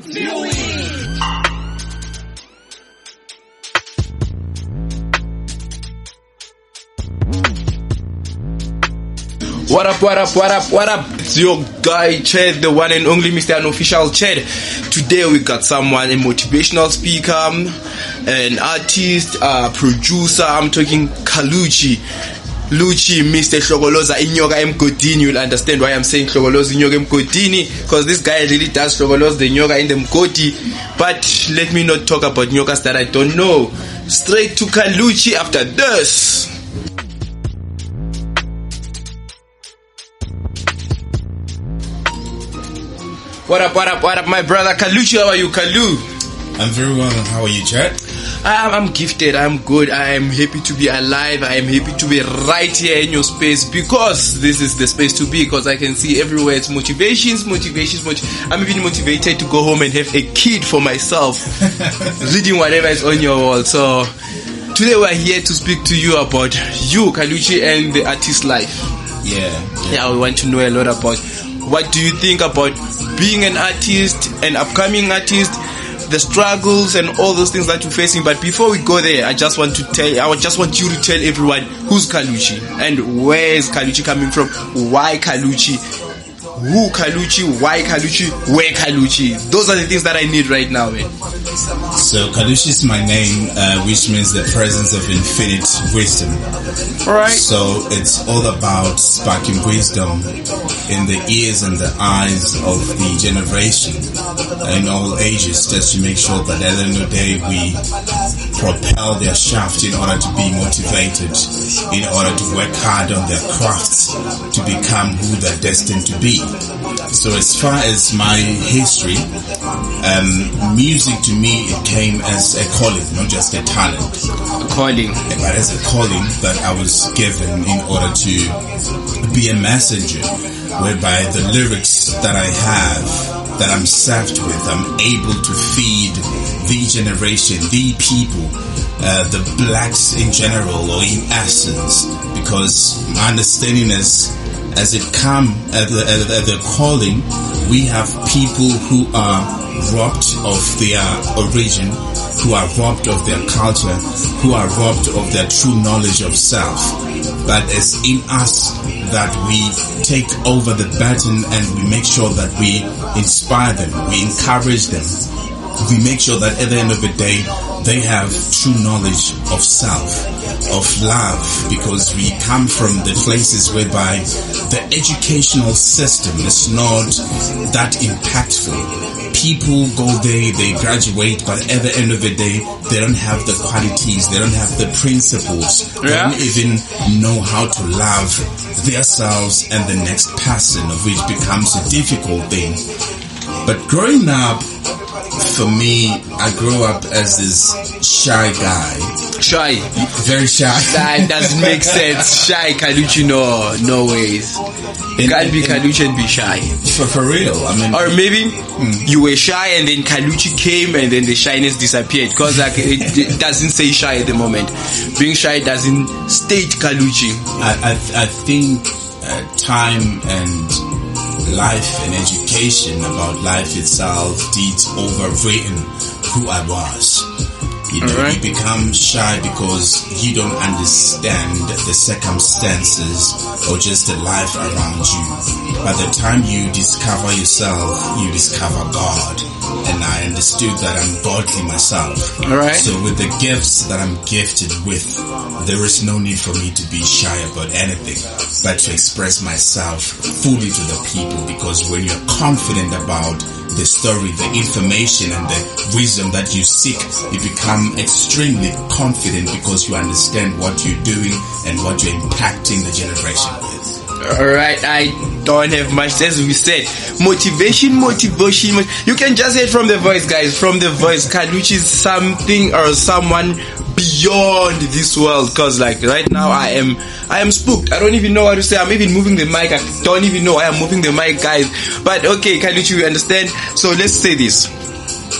What up, what up, what up, what up? It's your guy Chad, the one and only Mr. Unofficial Chad. Today we got someone, a motivational speaker, an artist, producer. I'm talking KHALUCCI. Lucci, Mr. Hlokoloza Inyoka Mgodini. You'll understand why I'm saying Hlokoloza Inyoka Mgodini, because this guy really does Hlokoloza the Nyoka in the Mgodi. But let me not talk about Nyokas that I don't know. Straight to KHALUCCI after this. What up, what up, what up, my brother KHALUCCI? How are you, Kalu? I'm very well, and how are you, Chad? I'm gifted, I'm good, I am happy to be alive, I am happy to be right here in your space, because this is the space to be, because I can see everywhere it's motivations. I'm even motivated to go home and have a kid for myself, reading whatever is on your wall. So today we're here to speak to you about you, KHALUCCI, and the artist life. Yeah, we want to know a lot about what do you think about being an artist, an upcoming artist, the struggles and all those things that you're facing. But before we go there, I just want you to tell everyone who's KHALUCCI and where is KHALUCCI coming from, why KHALUCCI, who KHALUCCI, why KHALUCCI, where KHALUCCI. Those are the things that I need right now, man. So KHALUCCI is my name, which means the presence of infinite wisdom. Alright. So it's all about sparking wisdom in the ears and the eyes of the generation in all ages, just to make sure that at the end of the day we propel their shaft in order to be motivated, in order to work hard on their crafts to become who they're destined to be. So as far as my history, music to me, it came as a calling, not just a talent. A calling. But as a calling that I was given in order to be a messenger, whereby the lyrics that I have, that I'm served with, I'm able to feed the generation, the people, the blacks in general or in essence, because my understanding is, as it come at the calling, we have people who are robbed of their origin, who are robbed of their culture, who are robbed of their true knowledge of self. But it's in us that we take over the baton and we make sure that we inspire them, we encourage them, we make sure that at the end of the day they have true knowledge of self, of love, because we come from the places whereby the educational system is not that impactful. People go there, they graduate, but at the end of the day, they don't have the qualities, they don't have the principles, they don't even know how to love themselves and the next person, of which becomes a difficult thing. But growing up, for me, I grew up as this shy guy. Shy? Very shy. That doesn't make sense. Shy, KHALUCCI, no ways. You can't be KHALUCCI and be shy. For real, I mean. Or maybe you were shy and then KHALUCCI came and then the shyness disappeared, because like it doesn't say shy at the moment. Being shy doesn't state KHALUCCI. I think time and life and education about life itself did overwritten who I was. You know, you become shy because you don't understand the circumstances or just the life around you. By the time you discover yourself, you discover God. And I understood that I'm godly myself. So with the gifts that I'm gifted with, there is no need for me to be shy about anything, but to express myself fully to the people. Because when you're confident about the story, the information and the wisdom that you seek, you become extremely confident because you understand what you're doing and what you're impacting the generation with. Alright, I don't have much, as we said. Motivation. You can just say it from the voice, guys. From the voice, KHALUCCI is something or someone beyond this world. Because like right now I am spooked. I don't even know what to say. I'm even moving the mic. I don't even know why I'm moving the mic, guys. But okay, KHALUCCI, we understand. So let's say this.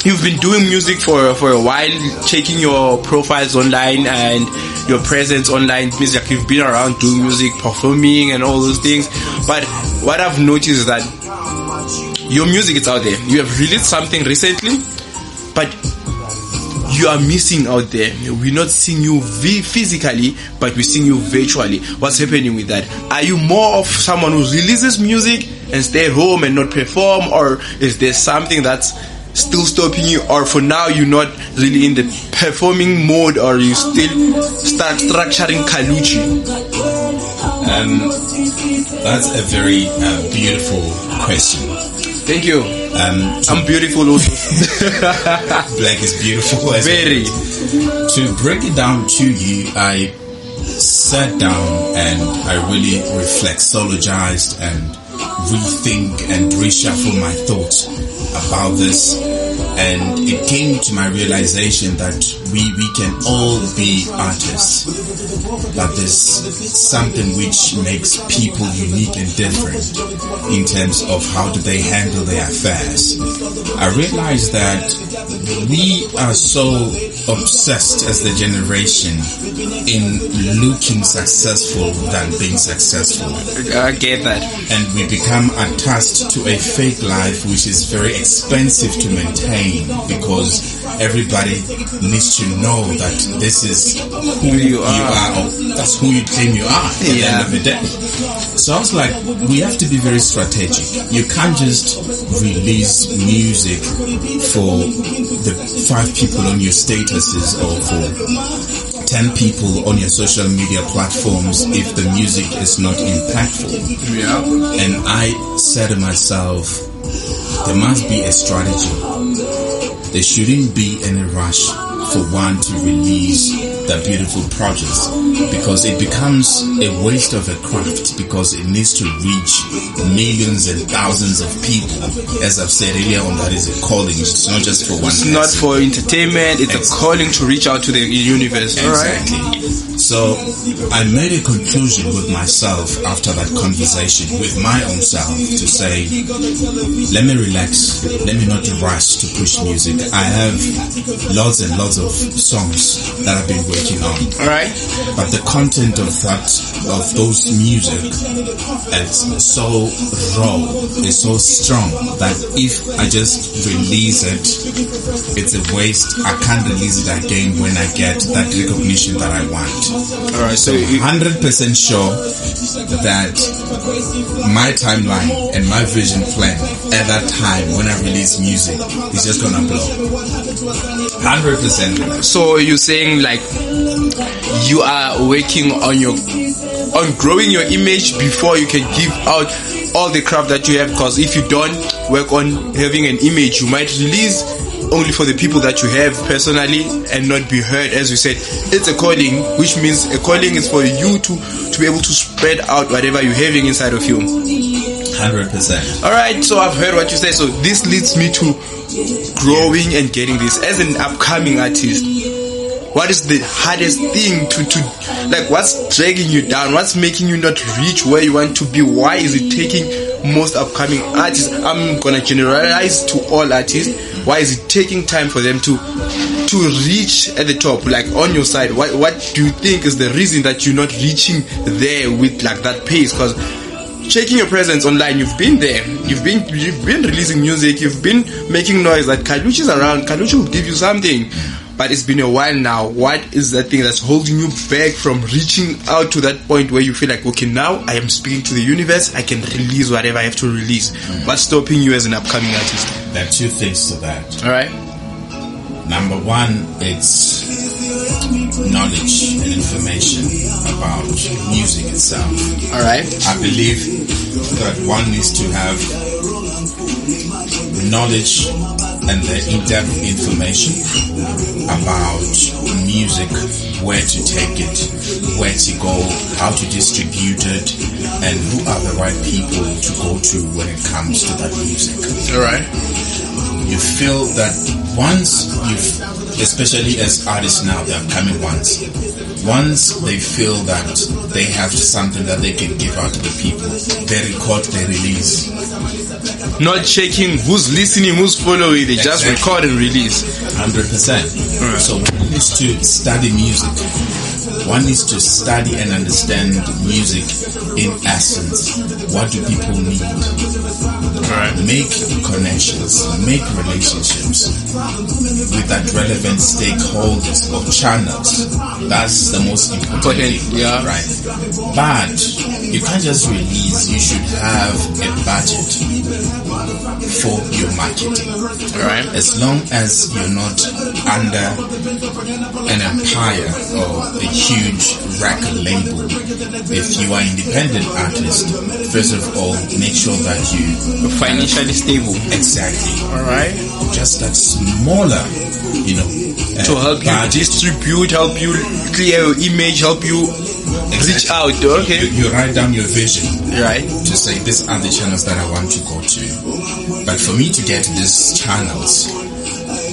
You've been doing music for a while, checking your profiles online and your presence online. It means like you've been around doing music, performing and all those things. But what I've noticed is that your music is out there. You have released something recently, but you are missing out there. We're not seeing you physically, but we're seeing you virtually. What's happening with that? Are you more of someone who releases music and stay home and not perform, or is there something that's still stopping you, or for now you're not really in the performing mode, or you still start structuring KHALUCCI? That's a very beautiful question. Thank you. I'm beautiful also. Black is beautiful as very well. To break it down to you, I sat down and I really reflexologized and rethink and reshuffle my thoughts about this, and it came to my realization that we can all be artists, but there's something which makes people unique and different in terms of how do they handle their affairs. I realized that we are so obsessed as the generation in looking successful than being successful. I get that. And we become attached to a fake life which is very expensive to maintain, because everybody needs to know that this is who you are, or that's who you claim you are at the end of the day. So I was like, we have to be very strategic. You can't just release music for the 5 people on your statuses or for 10 people on your social media platforms if the music is not impactful. Yeah. And I said to myself, there must be a strategy. There shouldn't be any rush for one to release the beautiful projects, because it becomes a waste of a craft, because it needs to reach millions and thousands of people. As I've said earlier on, that is a calling. It's not just for one person. It's not for entertainment, it's a calling to reach out to the universe. Exactly. All right. So I made a conclusion with myself after that conversation with my own self to say, let me relax, let me not rush to push music. I have lots and lots of songs that I've been working on. All right. But the content of those music is so raw, it's so strong that if I just release it, it's a waste. I can't release it again when I get that recognition that I want. All right. So 100% sure that my timeline and my vision plan at that time when I release music is just gonna blow. 100%. So you're saying like you are working on growing your image before you can give out all the craft that you have, because if you don't work on having an image, you might release only for the people that you have personally and not be heard. As you said, it's a calling, which means a calling is for you to be able to spread out whatever you're having inside of you. 100%. All right, so I've heard what you say. So this leads me to growing and getting this. As an upcoming artist, what is the hardest thing to like, what's dragging you down? What's making you not reach where you want to be? Why is it taking most upcoming artists? I'm gonna generalize to all artists. Why is it taking time for them to reach at the top? Like, on your side, what do you think is the reason that you're not reaching there with like that pace? Because checking your presence online, you've been there, you've been releasing music, you've been making noise. That KHALUCCI is around, KHALUCCI will give you something. But it's been a while now. What is that thing that's holding you back from reaching out to that point where you feel like, okay, now I am speaking to the universe, I can release whatever I have to release? What's stopping you as an upcoming artist? There are 2 things to that. All right. Number 1, it's knowledge and information about music itself. All right. I believe that one needs to have knowledge and the in-depth information about music, where to take it, where to go, how to distribute it, and who are the right people to go to when it comes to that music. All right. You feel that once especially as artists now, the upcoming ones, once they feel that they have something that they can give out to the people, they record, they release. Not checking who's listening, who's following, they just record and release. 100%. So one needs to study music. One needs to study and understand music in essence. What do people need? Right. Make connections, make relationships with that relevant stakeholders or channels. That's the most important thing, yeah. right? But you can't just release. You should have a budget for your marketing. Right. As long as you're not under an empire or a huge record label, if you are an independent artist, first of all, make sure that you financially stable. Exactly. Alright. Just that smaller, to help you distribute, help you clear your image, help you reach out. Okay. You write down your vision. Right. To say these are the channels that I want to go to. But for me to get to these channels,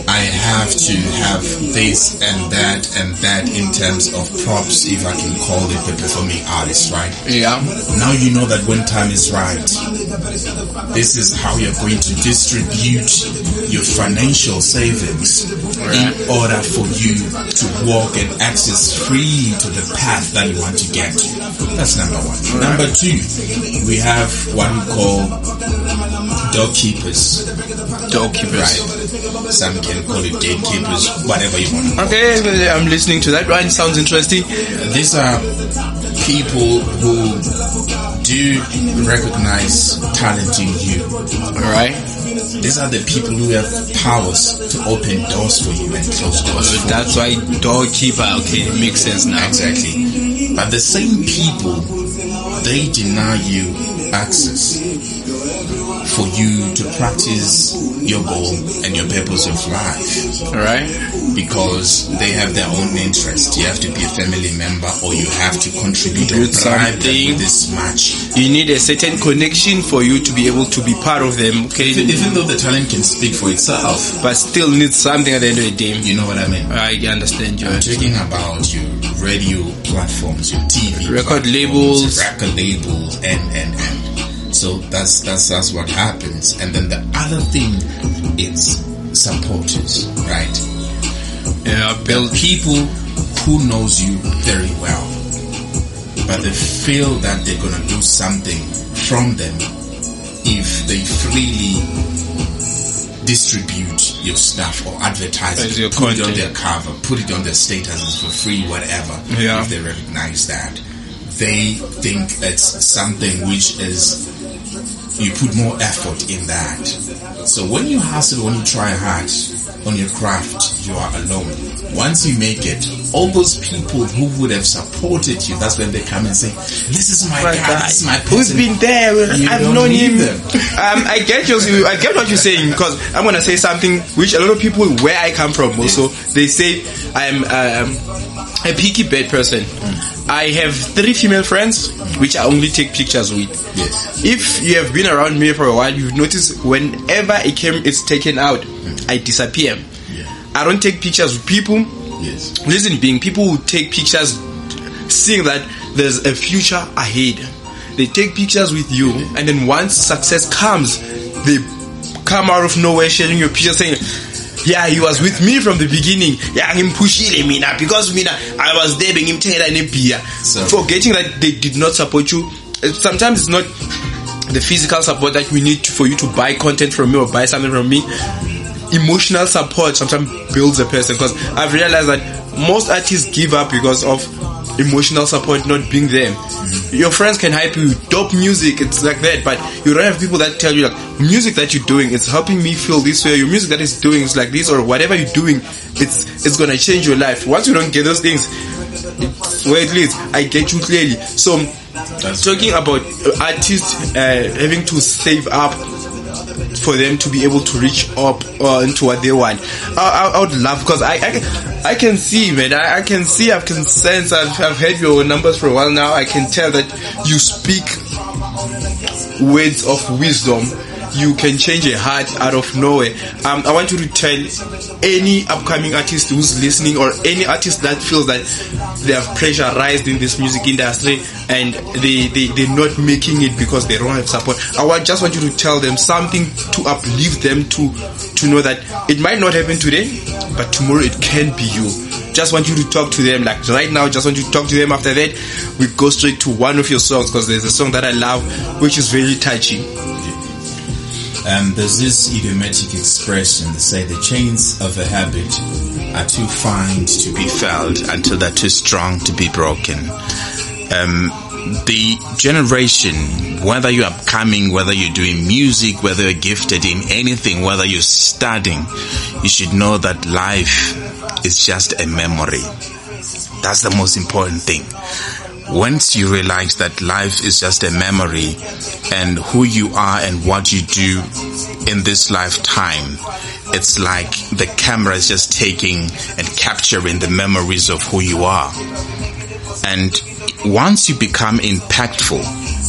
I have to have this and that in terms of props, if I can call it, the performing artist, right? Yeah. Now you know that when time is right, this is how you're going to distribute your financial savings in order for you to walk and access free to the path that you want to get to. That's number one. Number two, we have what we call doorkeepers. Right. Some can call it gatekeepers, whatever you want. Okay, I'm listening to that one. Sounds interesting. These are people who do recognize talent in you. Alright. These are the people who have powers to open doors for you and close doors for That's why doorkeeper, okay, it makes sense now. Exactly. But the same people, they deny you access for you to practice your goal and your purpose of life. Alright. Because they have their own interest. You have to be a family member, or you have to contribute or bribe them with this much. You need a certain connection for you to be able to be part of them, okay? Even though the talent can speak for itself, but still needs something at the end of the day. You know what I mean? I understand you. I'm talking about your radio platforms, your TV record labels, and so that's what happens. And then the other thing is supporters, right? Yeah, build people who knows you very well, but they feel that they're gonna do something from them if they freely distribute your stuff or advertise it, put it on their cover, put it on their statuses for free, whatever. Yeah. If they recognize that, they think it's something which is, you put more effort in that. So when you hustle, when you try hard on your craft, you are alone. Once you make it, all those people who would have supported you, that's when they come and say, this is my guy, this is my person. Who's been there? I've known him. I get what you're saying, because I'm going to say something which a lot of people where I come from also, they say I'm a picky bad person. I have 3 female friends which I only take pictures with. Yes. If you have been around me for a while, you've noticed whenever it's taken out, I disappear. Yeah. I don't take pictures with people. Yes. Reason being, people who take pictures seeing that there's a future ahead. They take pictures with you, and then once success comes, they come out of nowhere sharing your picture saying, yeah, he was with me from the beginning. Yeah, him pushing me now because I was there being him telling him beer. Forgetting that they did not support you. Sometimes it's not the physical support that we need for you to buy content from me or buy something from me. Emotional support sometimes builds a person, because I've realized that most artists give up because of emotional support not being there. Your friends can hype you, dope music, it's like that, but you don't have people that tell you, like, music that you're doing, it's helping me feel this way, your music that is doing is like this, or whatever you're doing, it's gonna change your life. Once you don't get those things, where it leads, I get you clearly. So talking about artists having to save up for them to be able to reach up into what they want, I would love, because I can see, man, I can see, I can sense, I've heard your numbers for a while now. I can tell that you speak words of wisdom. You can change a heart out of nowhere. I want you to tell any upcoming artist who's listening, or any artist that feels that they have pressurized in this music industry and they're not making it because they don't have support. Just want you to tell them something to uplift them to know that it might not happen today, but tomorrow it can be you. just want you to talk to them. Like right now, just want you to talk to them. After that, we go straight to one of your songs, because there's a song that I love, which is very touchy. There's this idiomatic expression that say the chains of a habit are too fine to be felt until they're too strong to be broken. The generation, whether you're upcoming, whether you're doing music, whether you're gifted in anything, whether you're studying, you should know that life is just a memory. That's the most important thing. Once you realize that life is just a memory, and who you are and what you do in this lifetime, it's like the camera is just taking and capturing the memories of who you are. And once you become impactful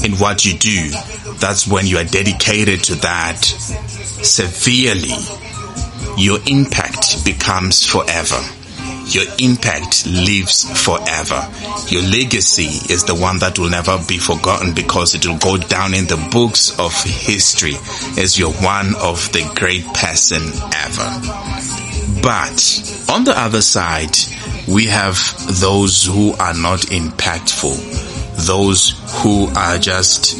in what you do, that's when you are dedicated to that severely. Your impact becomes forever. Your impact lives forever. Your legacy is the one that will never be forgotten, because it will go down in the books of history as you're one of the great person ever. But on the other side, we have those who are not impactful, those who are just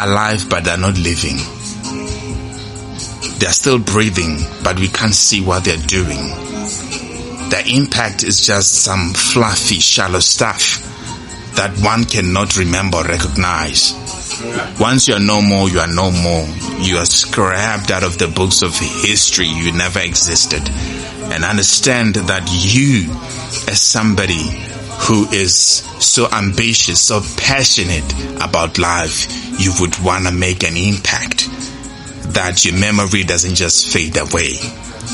alive but they're not living. They're still breathing, but we can't see what they're doing. Their impact is just some fluffy, shallow stuff that one cannot remember or recognize. Once you are no more, you are no more. You are scrapped out of the books of history. You never existed. And understand that you, as somebody who is so ambitious, so passionate about life, you would want to make an impact. That your memory doesn't just fade away,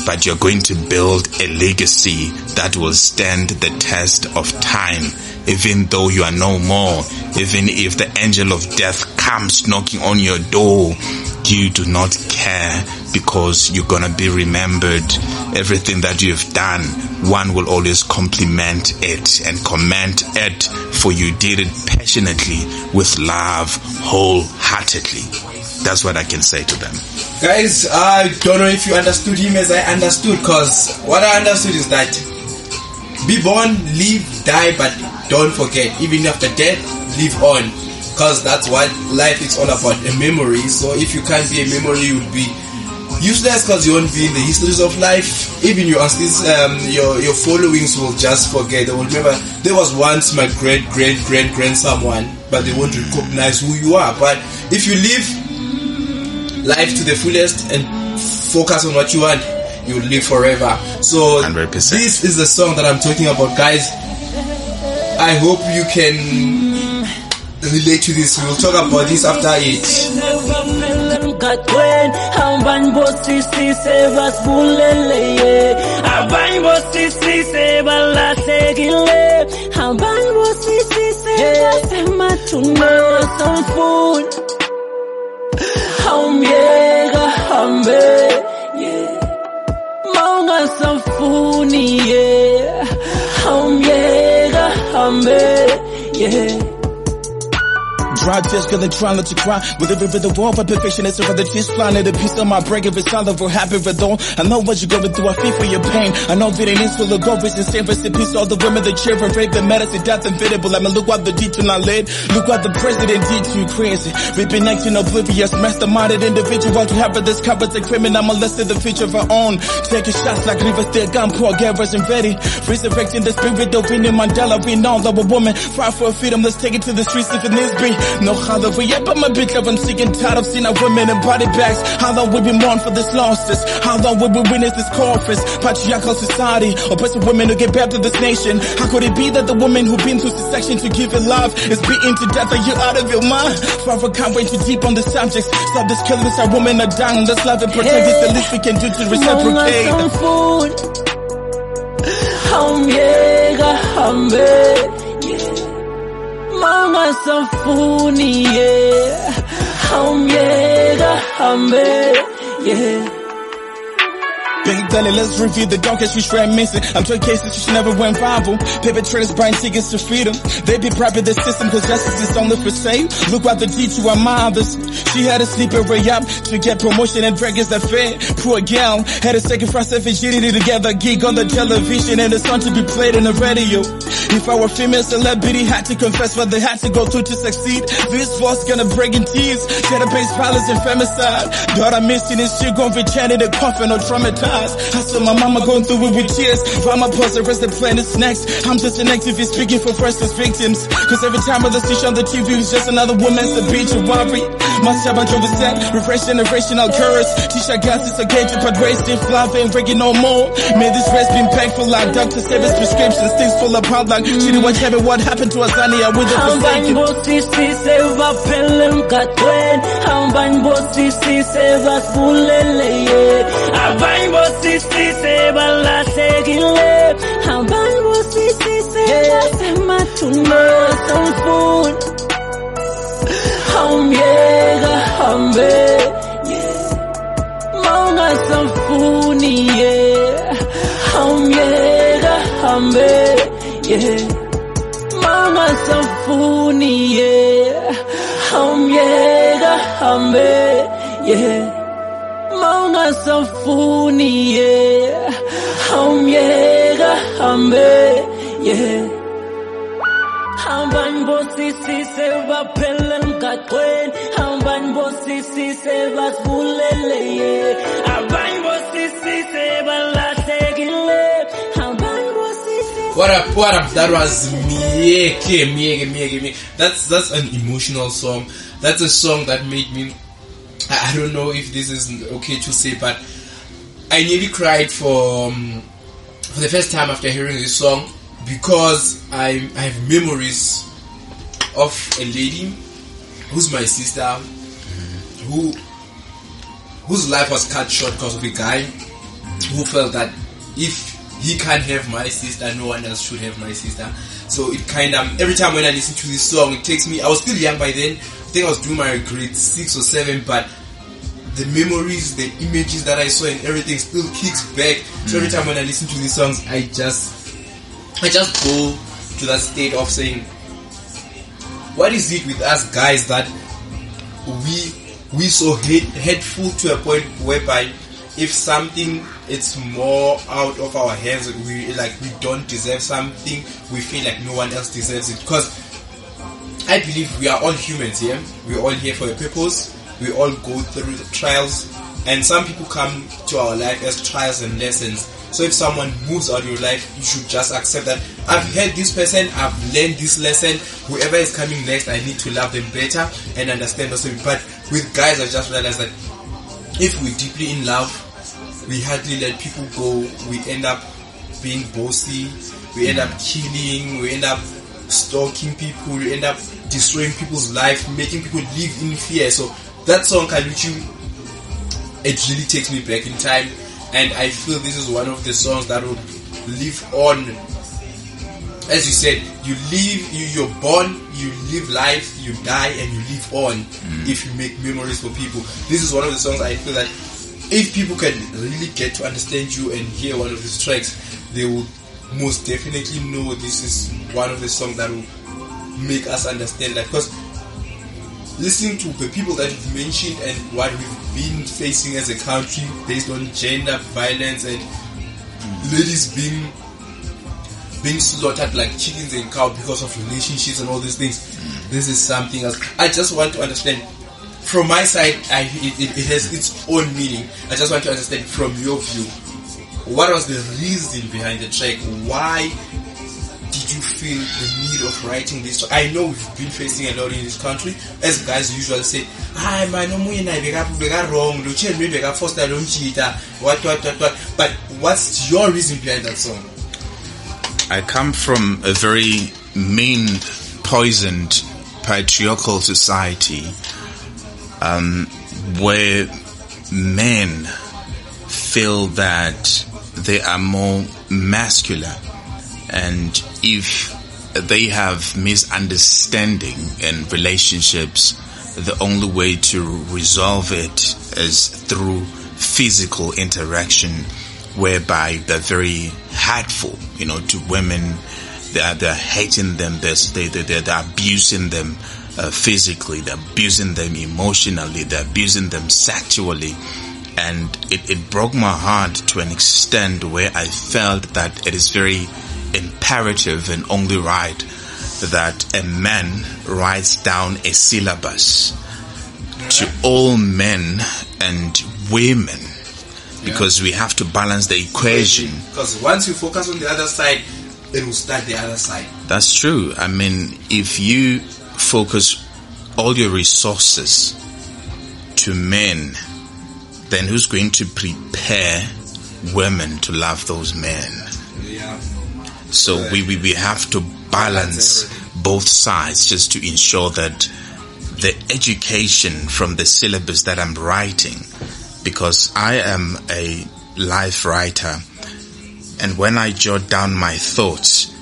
but you're going to build a legacy that will stand the test of time, even though you are no more. Even if the angel of death comes knocking on your door, you do not care, because you're gonna be remembered. Everything that you've done, one will always compliment it and comment it, for you did it passionately, with love, wholeheartedly. That's what I can say to them. Guys, I don't know if you understood him as I understood, because what I understood is that be born, live, die, but don't forget. Even after death, live on, because that's what life is all about, a memory. So if you can't be a memory, you would be useless, because you won't be in the histories of life. Even your followings will just forget. They will remember there was once my great someone, but they won't recognize who you are. But if you live life to the fullest and focus on what you want, you will live forever. So 100%. This is the song that I'm talking about, guys. I hope you can relate to this. We'll talk about this after it. Dry tears, gonna try not to cry. With every bit of war, but perfection is over the tears flying. A piece of my break, if it's all over, happy with all. I know what you're going through, I feel for your pain. I know that it is full of gold, rich and same recipes. All the women that cheer and rape and medicine, death inevitable. I mean, look what the detail I led. Look what the president did to you, crazy. We've been acting oblivious, masterminded individual to have a discovered the criminal molested the future of our own. Taking shots like rivers, their gun, poor gatherers and ready. Resurrecting the spirit of Winnie Mandela. We know that a woman fight for freedom. Let's take it to the streets if it needs be. No how we yet, but my bitch love, I'm sick and tired of seeing our women in body bags. How long will we mourn for this losses? How long will we witness this chorus? Patriarchal society, oppressive women who get back to this nation. How could it be that the woman who been through section to give it love is beaten to death? Are you out of your mind? Father can't wait too deep on the subjects. Stop this killing, our women are dying. Let's love and protect. It's the least we can do to reciprocate. Mama Safuni, yeah. Yeah. Big Daddy, let's review the dark as we reminiscing. I'm 12 cases which never went viral. Paper traders buying tickets to freedom. They be bribing the system cause justice is only for sale. Look what they did to our mothers. She had to sleep her way up to get promotion and dragons that fed. Poor gal had to sacrifice her virginity to get a gig on the television and a song to be played in the radio. If our female celebrity had to confess what they had to go through to succeed, this was gonna break in tears. Gender-based violence and femicide. Daughter missing and she gon' be chanted in coffin or traumatized. I saw my mama going through it with tears. Mama pause the rest of the planet's next. I'm just an activist speaking for precious victims. Cause every time I see on the TV, it's just another woman's obituary. My Shabbat drove a set, refresh generational curse. Tisha gas is okay to put waste if love ain't breaking no more. May this rest be painful like Dr. Seven's prescriptions. Things fall apart like she didn't watch heaven. What happened to Azania with the forsaken? Mama Safuni, yeah. Mama Safuni, yeah. Hamban bosisi se va pelen katwen. Hamban bosisi se va bulele, yeah. Hamban bosisi se va la tegile. Hamban bosisi. What up? That was Mieke. That's an emotional song. That's a song that made me, I don't know if this is okay to say, but I nearly cried for the first time after hearing this song, because I have memories of a lady who's my sister, whose life was cut short because of a guy who felt that if he can't have my sister, no one else should have my sister. So it kind of, every time when I listen to this song, it takes me, I was still young by then, I think I was doing my grade 6 or 7, but the memories, the images that I saw and everything still kicks back. So every time when I listen to these songs, I just go to that state of saying, what is it with us guys that we so hateful to a point whereby if something it's more out of our hands, we don't deserve something, we feel like no one else deserves it. Because I believe we are all humans here. We're all here for a purpose. We all go through the trials, and some people come to our life as trials and lessons. So if someone moves out of your life, you should just accept that I've heard this person, I've learned this lesson, whoever is coming next, I need to love them better and understand also. But with guys, I just realized that if we're deeply in love, we hardly let people go. We end up being bossy, we end up killing, we end up stalking people, we end up destroying people's life, making people live in fear. So that song KHALUCCI, it really takes me back in time, and I feel this is one of the songs that will live on. As you said, you're born, you live life, you die, and you live on if you make memories for people. This is one of the songs I feel that if people can really get to understand you and hear one of these tracks, they will most definitely know this is one of the songs that will make us understand that. Because listening to the people that you've mentioned and what we've been facing as a country based on gender violence and ladies being slaughtered like chickens and cows because of relationships and all these things, this is something else. I just want to understand from my side, it has its own meaning. I just want to understand from your view, what was the reason behind the track? Why did you feel the need of writing this? I know we've been facing a lot in this country. As guys usually say, what. But what's your reason behind that song? I come from a very mean, poisoned, patriarchal society where men feel that they are more masculine, and if they have misunderstanding in relationships, the only way to resolve it is through physical interaction whereby they're very hateful, to women. They're hating them. They're abusing them physically. They're abusing them emotionally. They're abusing them sexually. And it broke my heart to an extent where I felt that it is very imperative and only right that a man writes down a syllabus to all men and women, because we have to balance the equation. Because once you focus on the other side, it will start the other side. That's true. I mean, if you focus all your resources to men, then who's going to prepare women to love those men? Yeah. So we have to balance both sides just to ensure that the education from the syllabus that I'm writing, because I am a life writer, and when I jot down my thoughts,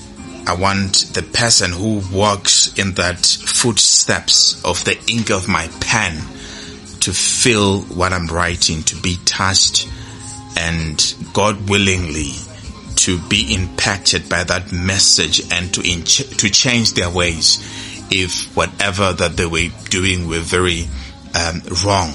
I want the person who walks in that footsteps of the ink of my pen to feel what I'm writing, to be touched, and God willingly to be impacted by that message and to change their ways if whatever that they were doing were very wrong.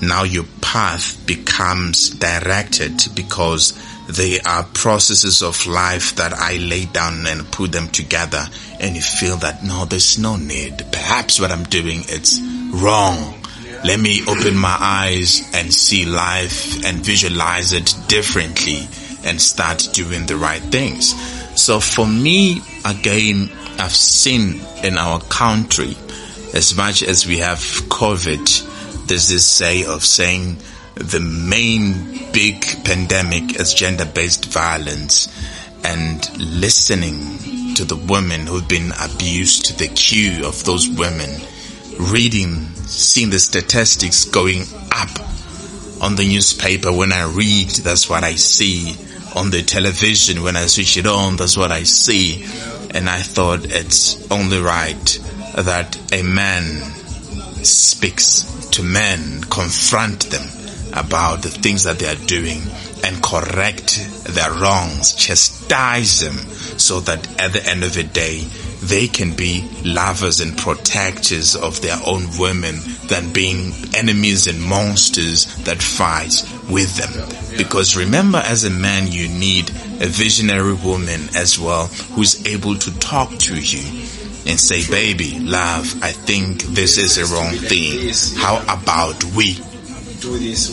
Now your path becomes directed because they are processes of life that I lay down and put them together, and you feel that no, there's no need. Perhaps what I'm doing is wrong. Let me open my eyes and see life and visualize it differently and start doing the right things. So for me, again, I've seen in our country, as much as we have COVID, there's this saying the main big pandemic is gender-based violence, and listening to the women who've been abused, the queue of those women, seeing the statistics going up on the newspaper. When I read, that's what I see. On the television, when I switch it on, that's what I see. And I thought it's only right that a man speaks to men, confront them about the things that they are doing and correct their wrongs, chastise them, so that at the end of the day, they can be lovers and protectors of their own women than being enemies and monsters that fight with them. Because remember, as a man, you need a visionary woman as well who's able to talk to you and say, baby, love, I think this is a wrong thing. How about we do this?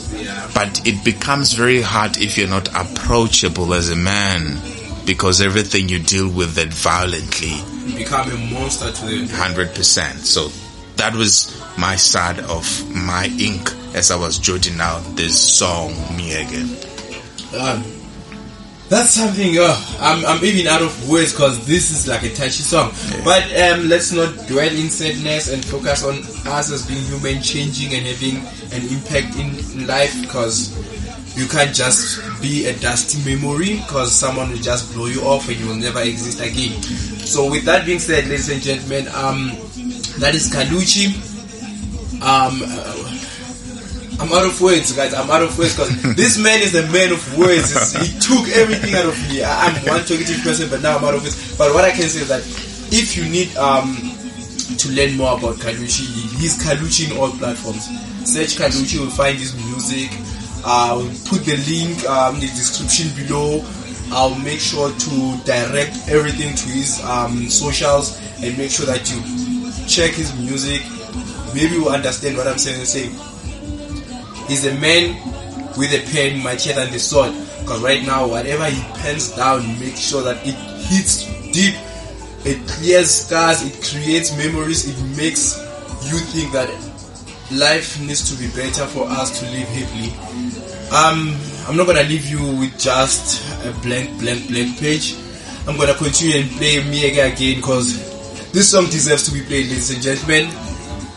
But it becomes very hard if you're not approachable as a man, because everything you deal with that violently, you become a monster to them. 100%. So that was my side of my ink as I was jotting out this song, Me Again. That's something, I'm even out of words because this is like a touchy song. Yeah. But let's not dwell in sadness and focus on us as being human, changing and having an impact in life, because you can't just be a dusty memory, because someone will just blow you off and you will never exist again. So with that being said, ladies and gentlemen, that is KHALUCCI. I'm out of words, guys. I'm out of words because this man is a man of words. He took everything out of me. I'm one talkative person, but now I'm out of words. But what I can say is that if you need to learn more about KHALUCCI, he's KHALUCCI in all platforms. Search KHALUCCI, you'll find his music. I'll put the link in the description below. I'll make sure to direct everything to his socials and make sure that you check his music. Maybe you understand what I'm saying. Say he's a man with a pen mightier than the sword, because right now whatever he pens down, make sure that it hits deep, it clears scars, it creates memories, it makes you think that life needs to be better for us to live happily. I'm not gonna leave you with just a blank page. I'm gonna continue and play Me Again because this song deserves to be played, ladies and gentlemen.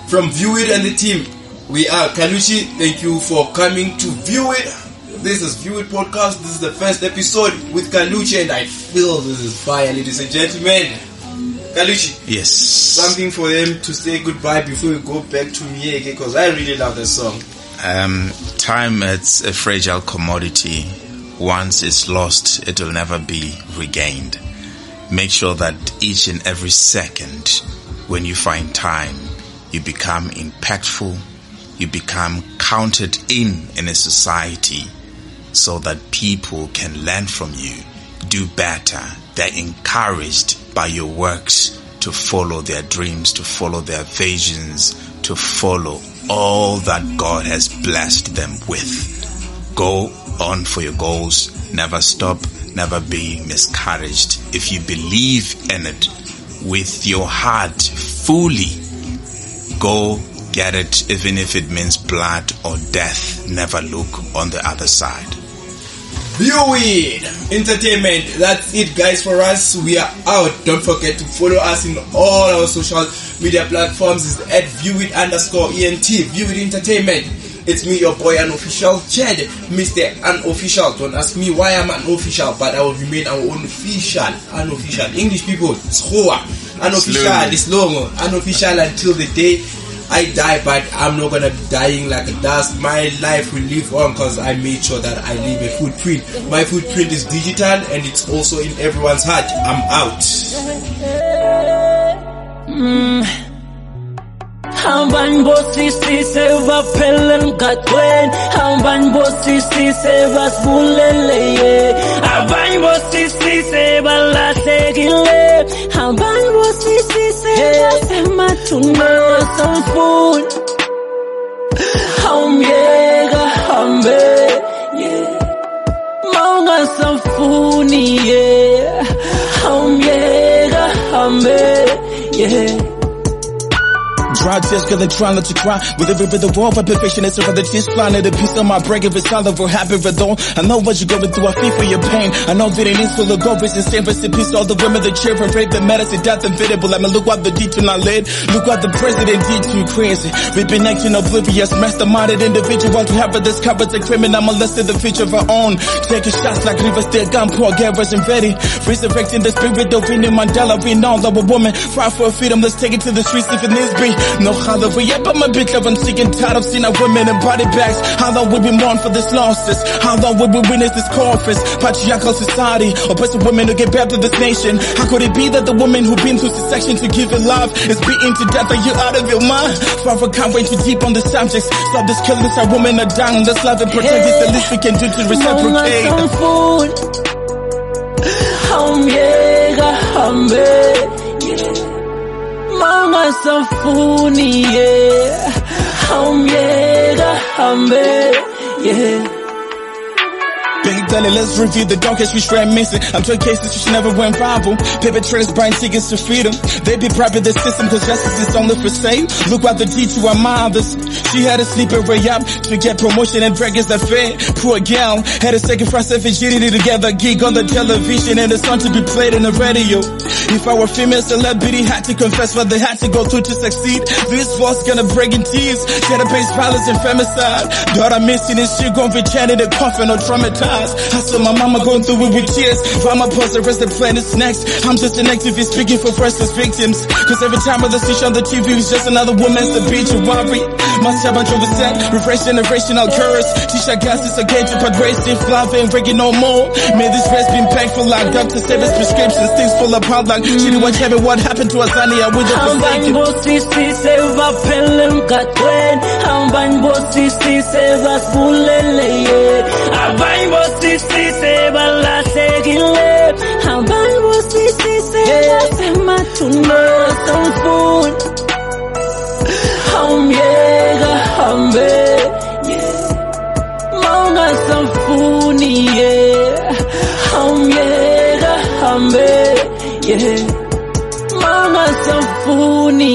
From ViewIT and the team, we are KHALUCCI. Thank you for coming to ViewIT. This is ViewIT podcast. This is the first episode with KHALUCCI, and I feel this is fire, ladies and gentlemen. KHALUCCI. Yes. Something for them to say goodbye before we go back to Me Again, because I really love this song. Time, it's a fragile commodity. once it's lost, it will never be regained. Make sure that each and every second, when you find time, you become impactful, you become counted in a society so that people can learn from you, do better. They're encouraged by your works to follow their dreams, to follow their visions, to follow all that God has blessed them with. Go on for your goals. Never stop. Never be discouraged. If you believe in it with your heart fully, go get it, even if it means blood or death. Never look on the other side. ViewIT Entertainment. That's it, guys, for us. We are out. Don't forget to follow us in all our social media platforms. It's at ViewIT_ENT. ViewIT Entertainment. It's me, your boy, Unofficial Chad, Mr. Unofficial. Don't ask me why I'm unofficial, but I will remain our own unofficial. English people, it's unofficial, it's long, unofficial until the day I die, but I'm not gonna be dying like a dust. My life will live on because I made sure that I leave a footprint. My footprint is digital and it's also in everyone's heart. I'm out. Hamban bosisi seva pelen katwen, hamban bosisi seva spulele, hamban bosisi seva la segile, hamban bosisi seva sematune some food, hamyega hambe, maunga some funi, hamyega hambe, Dry tears, girl, they try not to cry. With every bit of war, perfection is over the tears flying at the piece of my break. If it's all over, happy with all. I know what you're going through, I feel for your pain. I know that it is full of gories and same recipes. All the women that cheer and rape, the medicine, death, inevitable. I mean, look what the deed to not led. Look what the president did to you, crazy. We've been acting oblivious, masterminded individual to have a discovered the criminal molested the future of our own. Taking shots like rivers, their gun, poor Garrett and ready. Resurrecting the spirit of Winnie Mandela. We know that a woman fight for freedom. Let's take it to the streets if it needs be. No hallelujah, but my bitch I'm sick and tired of seeing our women in body bags. How long will we mourn for this losses? How long will we witness this corpus? Patriarchal society, oppressive women who get back to this nation. How could it be that the woman who been through section to give it love is beaten to death? Are you out of your mind? Father, can't wait too deep on the subjects. Stop this killing, our women are down. Let's love and protect. It's the least we can do to reciprocate. Manga safuni, Big Daddy, let's review the darkest we straight missing. I'm 12 cases which never went viral. Perpetrators buying tickets to freedom. They be bribing the system cause justice is only for sale. Look what they did to our mothers. She had to sleep her way up to get promotion and dragons that fed. Poor gal had to sacrifice her virginity to get a gig on the television and a song to be played in the radio. If our female celebrity had to confess what they had to go through to succeed, this was gonna break in tears. She had to face violence and femicide. Daughter missing and she gon' be chanting in the coffin or traumatized. I saw my mama going through it with tears. While my pause, the rest of the planet's next. I'm just an activist speaking for priceless victims. Cause every time I see on the TV, it's just another woman's the beach of worry. Must have a set, refresh generational curse. Tisha gas is again to put race, if love ain't breaking no more. May this rest be painful like doctors say his prescriptions. Things fall apart like she didn't watch heaven. What happened to Azania with the forsaken? Sisi seba la segile, hambango sisi seba sema tuno some food, hamyega hambe, maunga some funi, hamyega hambe, maunga some funi,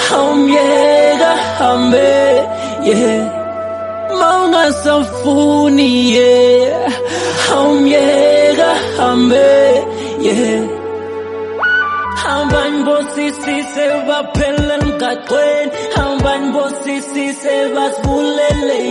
hamyega hambe, Maunga safuni, hamyega hambe, hamban bosisi seva pelen katwen, hamban bosisi seva spulele,